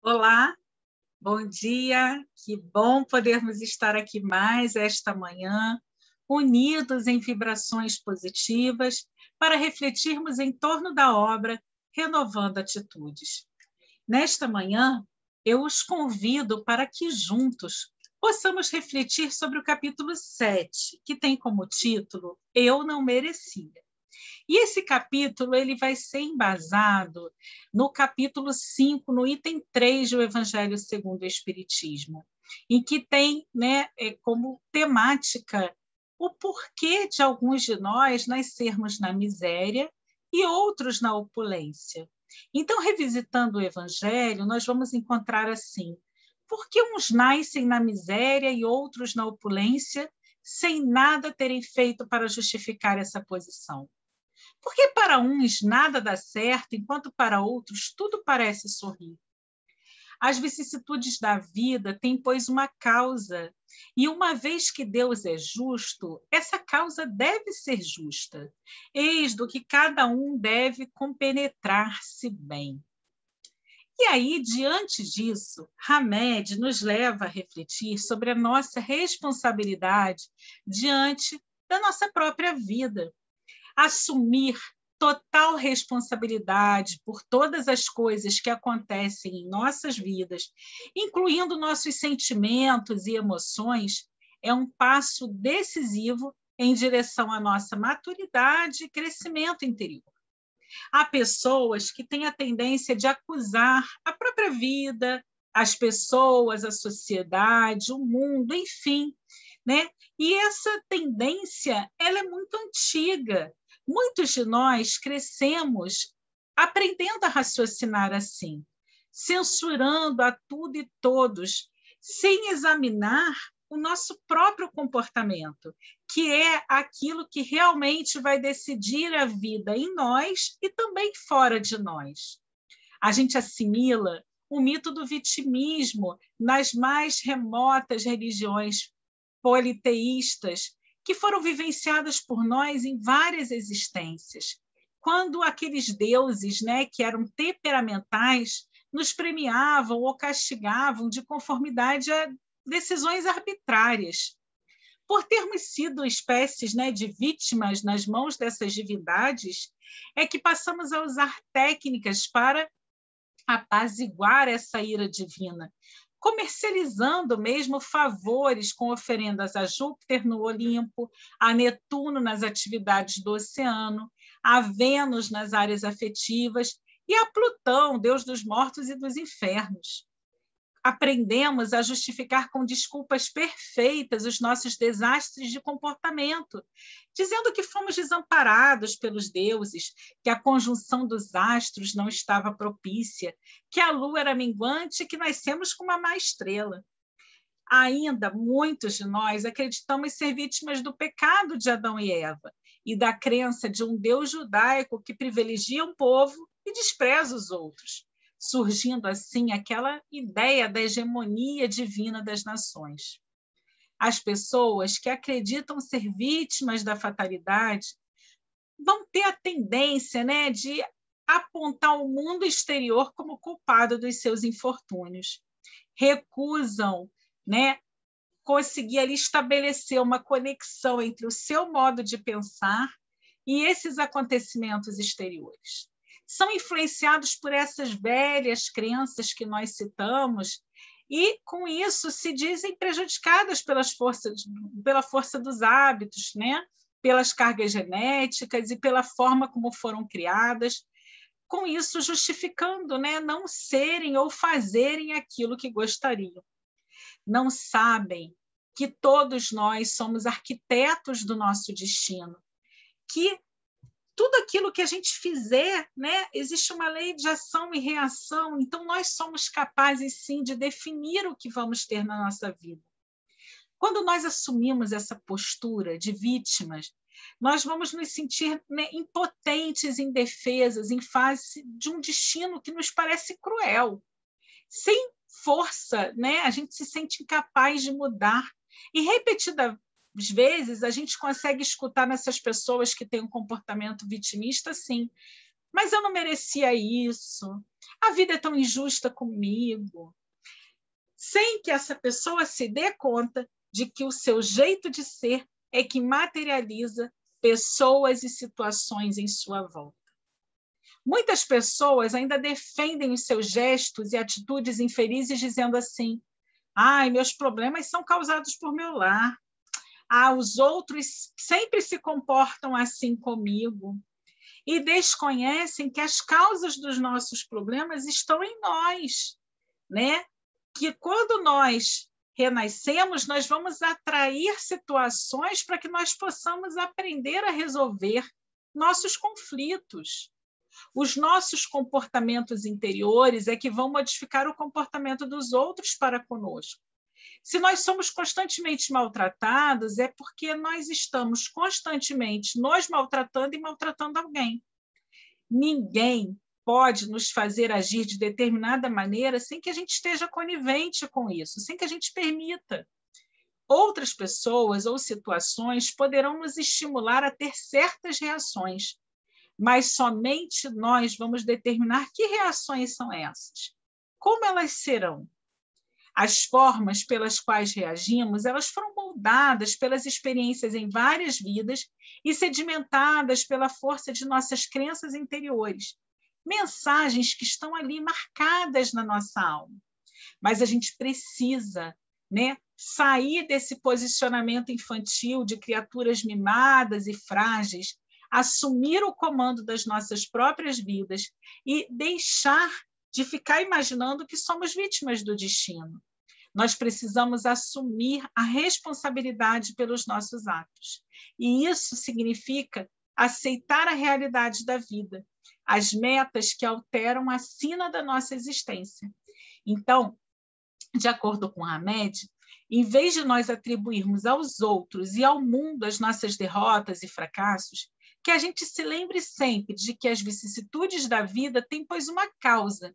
Olá, bom dia, que bom podermos estar aqui mais esta manhã, unidos em vibrações positivas, para refletirmos em torno da obra Renovando Atitudes. Nesta manhã, eu os convido para que juntos possamos refletir sobre o capítulo 7, que tem como título Eu Não Merecia. E esse capítulo ele vai ser embasado no capítulo 5, no item 3 do Evangelho segundo o Espiritismo, em que tem como temática o porquê de alguns de nós nascermos na miséria e outros na opulência. Então, revisitando o Evangelho, nós vamos encontrar assim: por que uns nascem na miséria e outros na opulência, sem nada terem feito para justificar essa posição? Porque para uns nada dá certo, enquanto para outros tudo parece sorrir. As vicissitudes da vida têm, pois, uma causa, e uma vez que Deus é justo, essa causa deve ser justa. Eis do que cada um deve compenetrar-se bem. E aí, diante disso, Hamed nos leva a refletir sobre a nossa responsabilidade diante da nossa própria vida. Assumir total responsabilidade por todas as coisas que acontecem em nossas vidas, incluindo nossos sentimentos e emoções, é um passo decisivo em direção à nossa maturidade e crescimento interior. Há pessoas que têm a tendência de acusar a própria vida, as pessoas, a sociedade, o mundo, enfim, né? E essa tendência, ela é muito antiga. Muitos de nós crescemos aprendendo a raciocinar assim, censurando a tudo e todos, sem examinar o nosso próprio comportamento, que é aquilo que realmente vai decidir a vida em nós e também fora de nós. A gente assimila o mito do vitimismo nas mais remotas religiões politeístas, que foram vivenciadas por nós em várias existências, quando aqueles deuses, que eram temperamentais, nos premiavam ou castigavam de conformidade a decisões arbitrárias. Por termos sido espécies de vítimas nas mãos dessas divindades, é que passamos a usar técnicas para apaziguar essa ira divina, comercializando mesmo favores com oferendas a Júpiter no Olimpo, a Netuno nas atividades do oceano, a Vênus nas áreas afetivas e a Plutão, deus dos mortos e dos infernos. Aprendemos a justificar com desculpas perfeitas os nossos desastres de comportamento, dizendo que fomos desamparados pelos deuses, que a conjunção dos astros não estava propícia, que a lua era minguante e que nascemos com uma má estrela. Ainda muitos de nós acreditamos ser vítimas do pecado de Adão e Eva e da crença de um Deus judaico que privilegia um povo e despreza os outros, surgindo assim aquela ideia da hegemonia divina das nações. As pessoas que acreditam ser vítimas da fatalidade vão ter a tendência de apontar o mundo exterior como culpado dos seus infortúnios. Recusam conseguir ali estabelecer uma conexão entre o seu modo de pensar e esses acontecimentos exteriores. São influenciados por essas velhas crenças que nós citamos e, com isso, se dizem prejudicadas pela força dos hábitos, pelas cargas genéticas e pela forma como foram criadas, com isso justificando não serem ou fazerem aquilo que gostariam. Não sabem que todos nós somos arquitetos do nosso destino, que tudo aquilo que a gente fizer, existe uma lei de ação e reação, então nós somos capazes, sim, de definir o que vamos ter na nossa vida. Quando nós assumimos essa postura de vítimas, nós vamos nos sentir impotentes, indefesas, em face de um destino que nos parece cruel. Sem força, a gente se sente incapaz de mudar. E, repetidas vezes, a gente consegue escutar nessas pessoas que têm um comportamento vitimista, assim: mas eu não merecia isso, a vida é tão injusta comigo, sem que essa pessoa se dê conta de que o seu jeito de ser é que materializa pessoas e situações em sua volta. Muitas pessoas ainda defendem os seus gestos e atitudes infelizes dizendo assim: ai, meus problemas são causados por meu lar. Ah, os outros sempre se comportam assim comigo. E desconhecem que as causas dos nossos problemas estão em nós, né? Que quando nós renascemos, nós vamos atrair situações para que nós possamos aprender a resolver nossos conflitos. Os nossos comportamentos interiores é que vão modificar o comportamento dos outros para conosco. Se nós somos constantemente maltratados, é porque nós estamos constantemente nos maltratando e maltratando alguém. Ninguém pode nos fazer agir de determinada maneira sem que a gente esteja conivente com isso, sem que a gente permita. Outras pessoas ou situações poderão nos estimular a ter certas reações, mas somente nós vamos determinar que reações são essas, como elas serão. As formas pelas quais reagimos, elas foram moldadas pelas experiências em várias vidas e sedimentadas pela força de nossas crenças interiores, mensagens que estão ali marcadas na nossa alma. Mas a gente precisa, né, sair desse posicionamento infantil de criaturas mimadas e frágeis, assumir o comando das nossas próprias vidas e deixar de ficar imaginando que somos vítimas do destino. Nós precisamos assumir a responsabilidade pelos nossos atos. E isso significa aceitar a realidade da vida, as metas que alteram a sina da nossa existência. Então, de acordo com Hamed, em vez de nós atribuirmos aos outros e ao mundo as nossas derrotas e fracassos, que a gente se lembre sempre de que as vicissitudes da vida têm, pois, uma causa.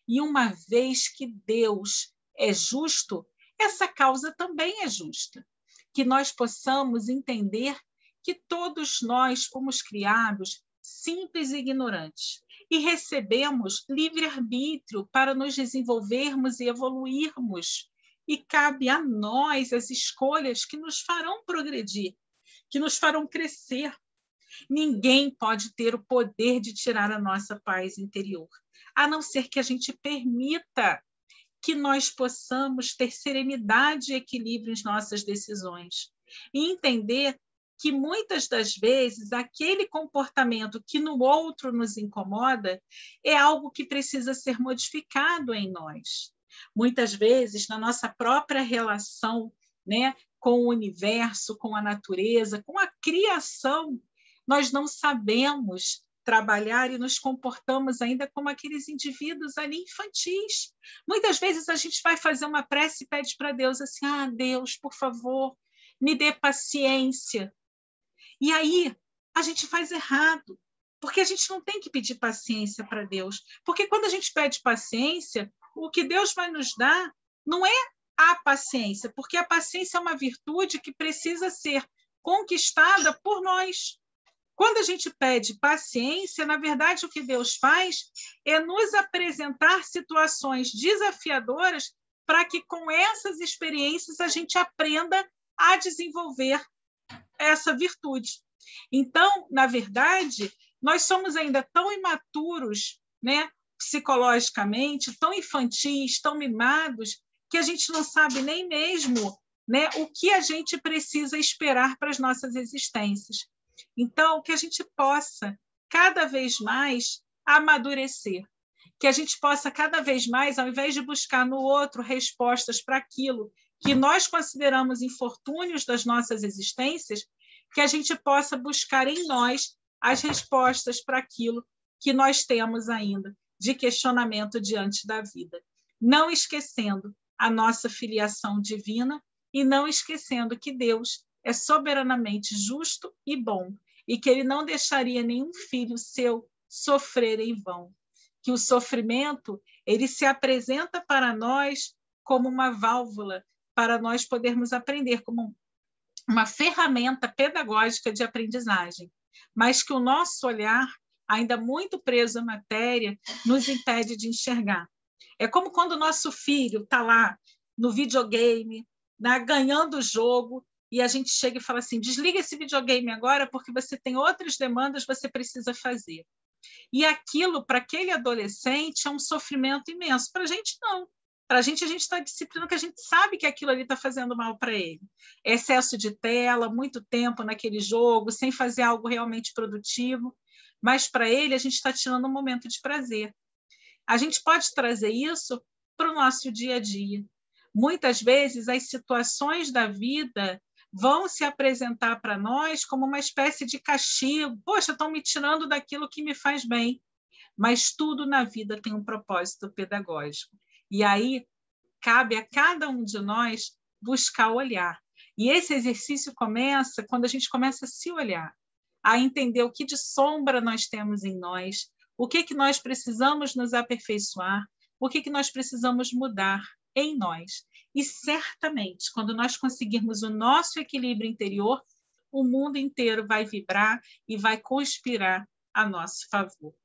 E uma vez que Deus é justo, essa causa também é justa. Que nós possamos entender que todos nós fomos criados simples e ignorantes e recebemos livre-arbítrio para nos desenvolvermos e evoluirmos. E cabe a nós as escolhas que nos farão progredir, que nos farão crescer. Ninguém pode ter o poder de tirar a nossa paz interior, a não ser que a gente permita que nós possamos ter serenidade e equilíbrio em nossas decisões. E entender que muitas das vezes aquele comportamento que no outro nos incomoda é algo que precisa ser modificado em nós. Muitas vezes, na nossa própria relação, né, com o universo, com a natureza, com a criação, nós não sabemos trabalhar e nos comportamos ainda como aqueles indivíduos ali infantis. Muitas vezes a gente vai fazer uma prece e pede para Deus assim: ah, Deus, por favor, me dê paciência. E aí a gente faz errado, porque a gente não tem que pedir paciência para Deus, porque quando a gente pede paciência, o que Deus vai nos dar não é a paciência, porque a paciência é uma virtude que precisa ser conquistada por nós. Quando a gente pede paciência, na verdade, o que Deus faz é nos apresentar situações desafiadoras para que, com essas experiências, a gente aprenda a desenvolver essa virtude. Então, na verdade, nós somos ainda tão imaturos, né, psicologicamente, tão infantis, tão mimados, que a gente não sabe nem mesmo, né, o que a gente precisa esperar para as nossas existências. Então, que a gente possa, cada vez mais, amadurecer. Que a gente possa, cada vez mais, ao invés de buscar no outro respostas para aquilo que nós consideramos infortúnios das nossas existências, que a gente possa buscar em nós as respostas para aquilo que nós temos ainda de questionamento diante da vida. Não esquecendo a nossa filiação divina e não esquecendo que Deus é soberanamente justo e bom, e que ele não deixaria nenhum filho seu sofrer em vão. Que o sofrimento, ele se apresenta para nós como uma válvula para nós podermos aprender, como uma ferramenta pedagógica de aprendizagem, mas que o nosso olhar, ainda muito preso à matéria, nos impede de enxergar. É como quando o nosso filho está lá no videogame, né, ganhando o jogo, e a gente chega e fala assim: desliga esse videogame agora, porque você tem outras demandas que você precisa fazer. E aquilo, para aquele adolescente, é um sofrimento imenso. Para a gente, não. Para a gente está disciplina, que a gente sabe que aquilo ali está fazendo mal para ele. Excesso de tela, muito tempo naquele jogo, sem fazer algo realmente produtivo. Mas para ele, a gente está tirando um momento de prazer. A gente pode trazer isso para o nosso dia a dia. Muitas vezes, as situações da vida vão se apresentar para nós como uma espécie de castigo. Poxa, estão me tirando daquilo que me faz bem. Mas tudo na vida tem um propósito pedagógico. E aí, cabe a cada um de nós buscar olhar. E esse exercício começa quando a gente começa a se olhar, a entender o que de sombra nós temos em nós, o que nós precisamos nos aperfeiçoar, o que nós precisamos mudar em nós. E certamente, quando nós conseguirmos o nosso equilíbrio interior, o mundo inteiro vai vibrar e vai conspirar a nosso favor.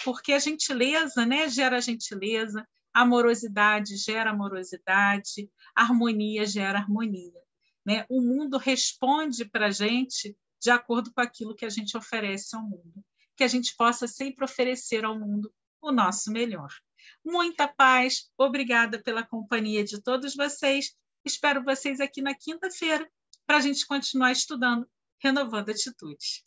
Porque a gentileza, né, gera gentileza, amorosidade gera amorosidade, harmonia gera harmonia. Né? O mundo responde para a gente de acordo com aquilo que a gente oferece ao mundo. Que a gente possa sempre oferecer ao mundo o nosso melhor. Muita paz, obrigada pela companhia de todos vocês. Espero vocês aqui na quinta-feira para a gente continuar estudando Renovando Atitudes.